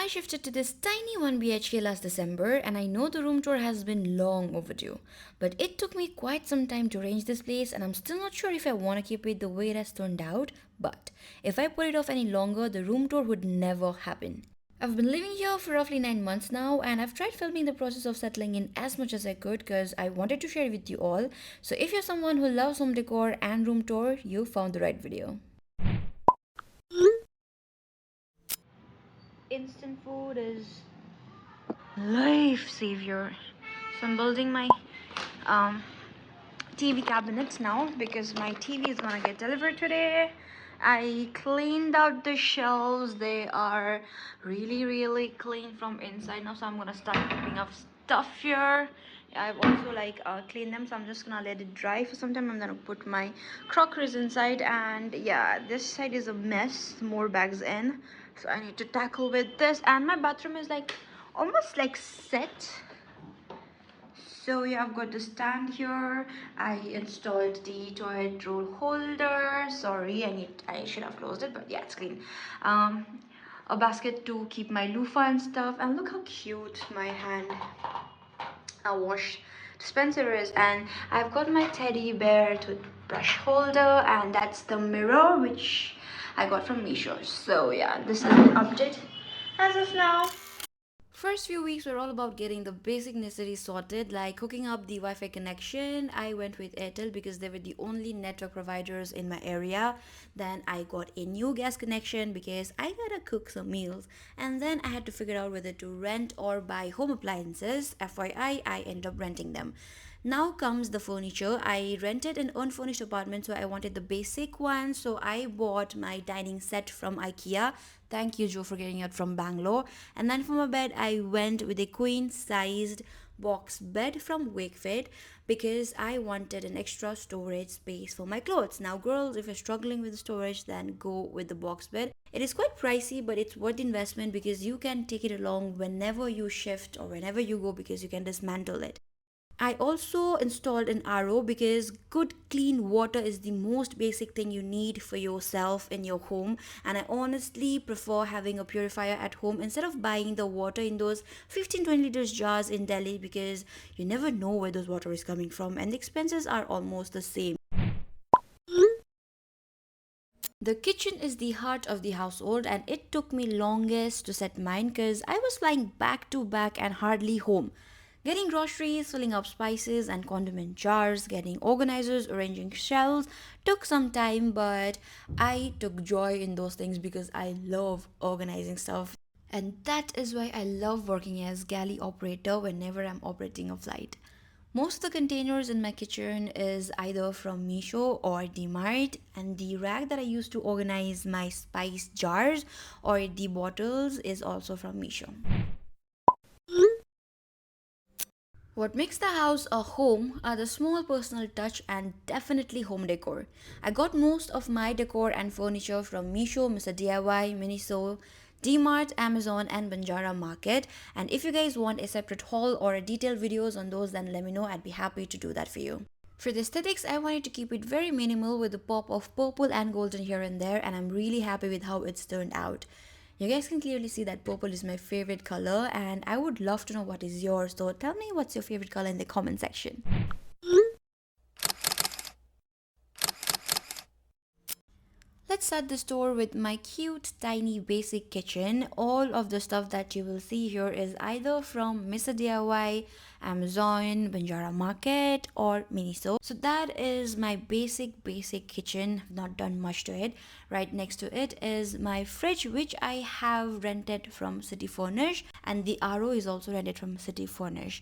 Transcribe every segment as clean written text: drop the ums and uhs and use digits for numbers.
I shifted to this tiny 1 BHK last December, and I know the room tour has been long overdue. But it took me quite some time to arrange this place, and I'm still not sure if I want to keep it the way it has turned out. But if I put it off any longer, the room tour would never happen. I've been living here for roughly 9 months now, and I've tried filming the process of settling in as much as I could because I wanted to share it with you all. So if you're someone who loves home decor and room tour, you found the right video. Instant food is life savior. So I'm building my um, TV cabinets now because my TV is gonna get delivered today. I cleaned out the shelves. They are really clean from inside now, so I'm gonna start putting up stuff here. I've also cleaned them, so I'm just gonna let it dry for some time. I'm gonna put my crockeries inside, and yeah, this side is a mess, more bags in, so I need to tackle with this. And my bathroom is like almost like set. So yeah, I've got the stand here. I installed the toilet roll holder. Sorry, I should have closed it, but yeah, it's clean. Um, a basket to keep my loofah and stuff. And look how cute my hand wash dispenser is. And I've got my teddy bear toothbrush holder, and that's the mirror which I got from Meesho. So yeah, this is the update as of now. First few weeks were all about getting the basic necessities sorted, like hooking up the Wi-Fi connection. I went with Airtel because they were the only network providers in my area. Then I got a new gas connection because I gotta cook some meals. And then I had to figure out whether to rent or buy home appliances. FYI, I ended up renting them. Now comes the furniture. I rented an unfurnished apartment, so I wanted the basic one. So I bought my dining set from Ikea. Thank you, Joe, for getting it from Bangalore. And then for my bed, I went with a queen sized box bed from Wakefit because I wanted an extra storage space for my clothes. Now, girls, if you're struggling with storage, then go with the box bed. It is quite pricey, but it's worth the investment because you can take it along whenever you shift or whenever you go because you can dismantle it. I also installed an RO because good clean water is the most basic thing you need for yourself in your home, and I honestly prefer having a purifier at home instead of buying the water in those 15-20 liters jars in Delhi because you never know where those water is coming from and the expenses are almost the same. The kitchen is the heart of the household, and it took me longest to set mine because I was flying back to back and hardly home. Getting groceries, filling up spices and condiment jars, getting organizers, arranging shelves took some time, but I took joy in those things because I love organizing stuff. And that is why I love working as galley operator whenever I'm operating a flight. Most of the containers in my kitchen is either from Meesho or Dmart, and the rack that I use to organize my spice jars or the bottles is also from Meesho. What makes the house a home are the small personal touch and definitely home decor. I got most of my decor and furniture from Meesho, Mr. DIY, Miniso, Dmart, Amazon and Banjara Market. And if you guys want a separate haul or a detailed videos on those, then let me know. I'd be happy to do that for you. For the aesthetics, I wanted to keep it very minimal with a pop of purple and golden here and there, and I'm really happy with how it's turned out. You guys can clearly see that purple is my favorite color, and I would love to know what is yours. So tell me what's your favorite color in the comment section. Let's start the store with my cute tiny basic kitchen. All of the stuff that you will see here is either from Mr. DIY, Amazon, Banjara Market or Miniso. So that is my basic kitchen. I've not done much to it. Right next to it is my fridge which I have rented from City Furnish, and the RO is also rented from City Furnish.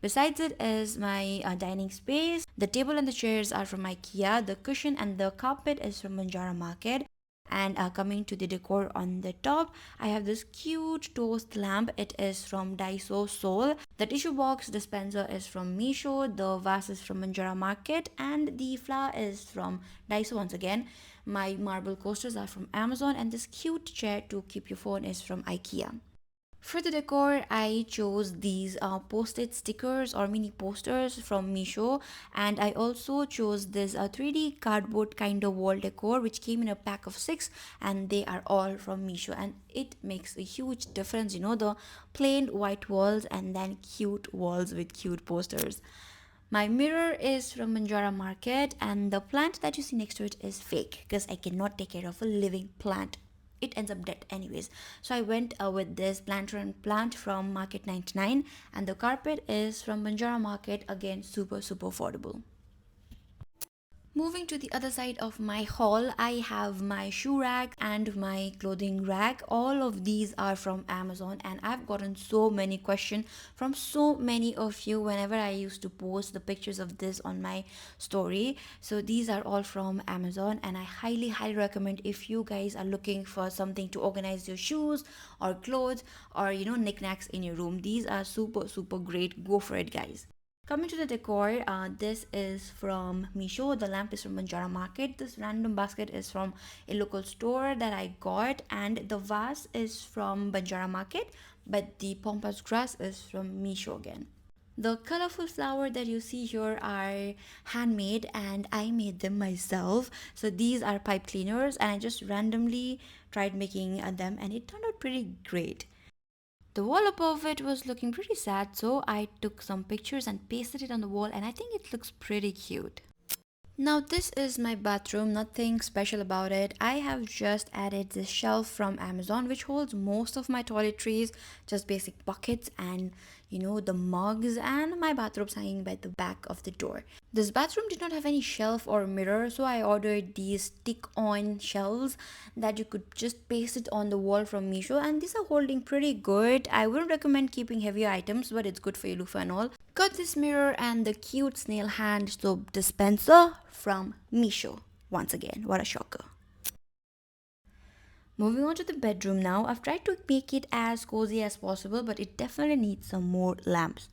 Besides it is my dining space. The table and the chairs are from IKEA. The cushion and the carpet is from Banjara Market. And coming to the decor on the top, I have this cute toast lamp. It is from Daiso Soul. The tissue box dispenser is from Meesho. The vase is from Banjara Market. And the flower is from Daiso once again. My marble coasters are from Amazon. And this cute chair to keep your phone is from IKEA. For the decor, I chose these post-it stickers or mini posters from Meesho, and I also chose this 3D cardboard kind of wall decor which came in a pack of 6, and they are all from Meesho, and it makes a huge difference, the plain white walls and then cute walls with cute posters. My mirror is from Banjara Market, and the plant that you see next to it is fake because I cannot take care of a living plant. It ends up dead anyways. So I went with this planter and plant from Market 99, and the carpet is from Banjara Market, again super affordable. Moving to the other side of my haul, I have my shoe rack and my clothing rack. All of these are from Amazon, and I've gotten so many questions from so many of you whenever I used to post the pictures of this on my story. So these are all from Amazon, and I highly recommend if you guys are looking for something to organize your shoes or clothes or knickknacks in your room. These are super great. Go for it, guys. Coming to the decor, this is from Meesho. The lamp is from Banjara Market. This random basket is from a local store that I got, and the vase is from Banjara Market, but the pampas grass is from Meesho again. The colorful flower that you see here are handmade, and I made them myself. So these are pipe cleaners, and I just randomly tried making them, and it turned out pretty great. The wall above it was looking pretty sad, so I took some pictures and pasted it on the wall, and I think it looks pretty cute. Now this is my bathroom, nothing special about it. I have just added this shelf from Amazon which holds most of my toiletries, just basic buckets and the mugs, and my bathrobe's hanging by the back of the door. This bathroom did not have any shelf or mirror, so I ordered these stick-on shelves that you could just paste it on the wall from Meesho, and these are holding pretty good. I wouldn't recommend keeping heavier items, but it's good for your loofah and all. Got this mirror and the cute snail hand soap dispenser from Meesho. Once again, what a shocker. Moving on to the bedroom now. I've tried to make it as cozy as possible, but it definitely needs some more lamps.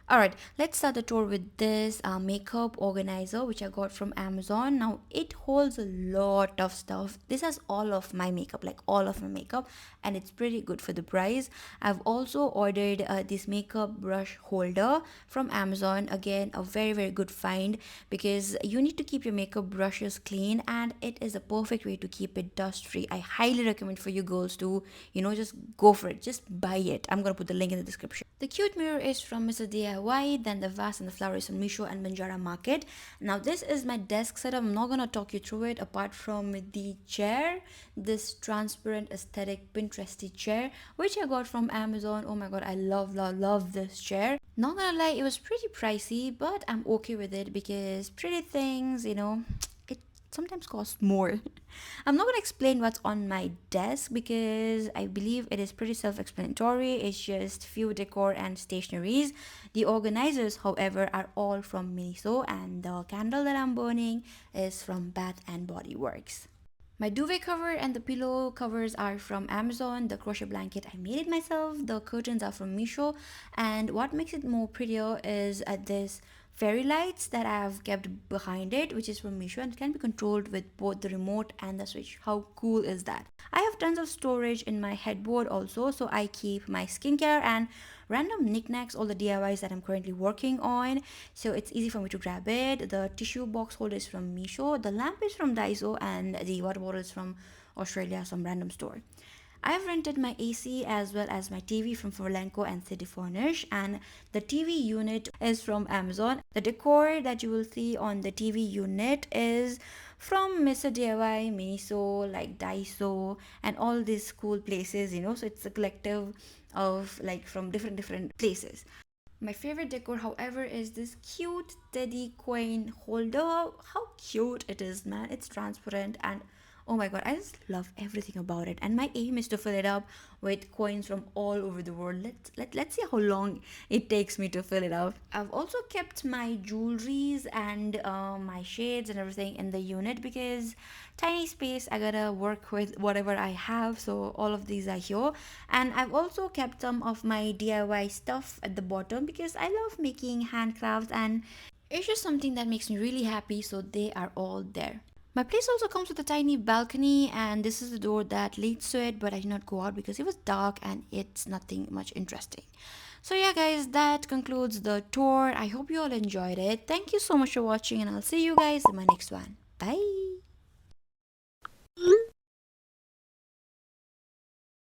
Alright, let's start the tour with this makeup organizer which I got from Amazon. Now it holds a lot of stuff. This has all of my makeup, like all of my makeup, and it's pretty good for the price. I've also ordered this makeup brush holder from Amazon. Again, a very good find because you need to keep your makeup brushes clean, and it is a perfect way to keep it dust free. I highly recommend for you girls to just go for it, just buy it. I'm gonna put the link in the description. The cute mirror is from Mr. DIY, then the vase and the flower is from Meesho and Banjara Market. Now this is my desk setup. I'm not gonna talk you through it apart from the chair, this transparent aesthetic Pinteresty chair which I got from Amazon. Oh my god, I love this chair. Not gonna lie, it was pretty pricey, but I'm okay with it because pretty things, it sometimes costs more. I'm not going to explain what's on my desk because I believe it is pretty self-explanatory. It's just few decor and stationaries. The organizers, however, are all from Meesho, and the candle that I'm burning is from Bath and Body Works. My duvet cover and the pillow covers are from Amazon. The crochet blanket, I made it myself. The curtains are from Meesho. And what makes it more prettier is this fairy lights that I have kept behind it, which is from Meesho, and it can be controlled with both the remote and the switch. How cool is that? I have tons of storage in my headboard also, so I keep my skincare and random knickknacks, all the DIYs that I'm currently working on, so it's easy for me to grab it. The tissue box holder is from Meesho, the lamp is from Daiso, and the water bottle is from Australia, some random store. I've rented my AC as well as my TV from Forlenco and City Furnish, and the TV unit is from Amazon. The decor that you will see on the TV unit is from Mr. DIY, Miniso, like Daiso, and all these cool places, so it's a collective of from different places. My favorite decor, however, is this cute teddy coin holder. How cute it is, man. It's transparent and oh my god, I just love everything about it, and my aim is to fill it up with coins from all over the world. Let's see how long it takes me to fill it up. I've also kept my jewelries and my shades and everything in the unit because tiny space, I gotta work with whatever I have, so all of these are here. And I've also kept some of my DIY stuff at the bottom because I love making handcrafts and it's just something that makes me really happy, so they are all there. My place also comes with a tiny balcony, and this is the door that leads to it, but I did not go out because it was dark and it's nothing much interesting. So yeah guys, that concludes the tour. I hope you all enjoyed it. Thank you so much for watching, and I'll see you guys in my next one. Bye.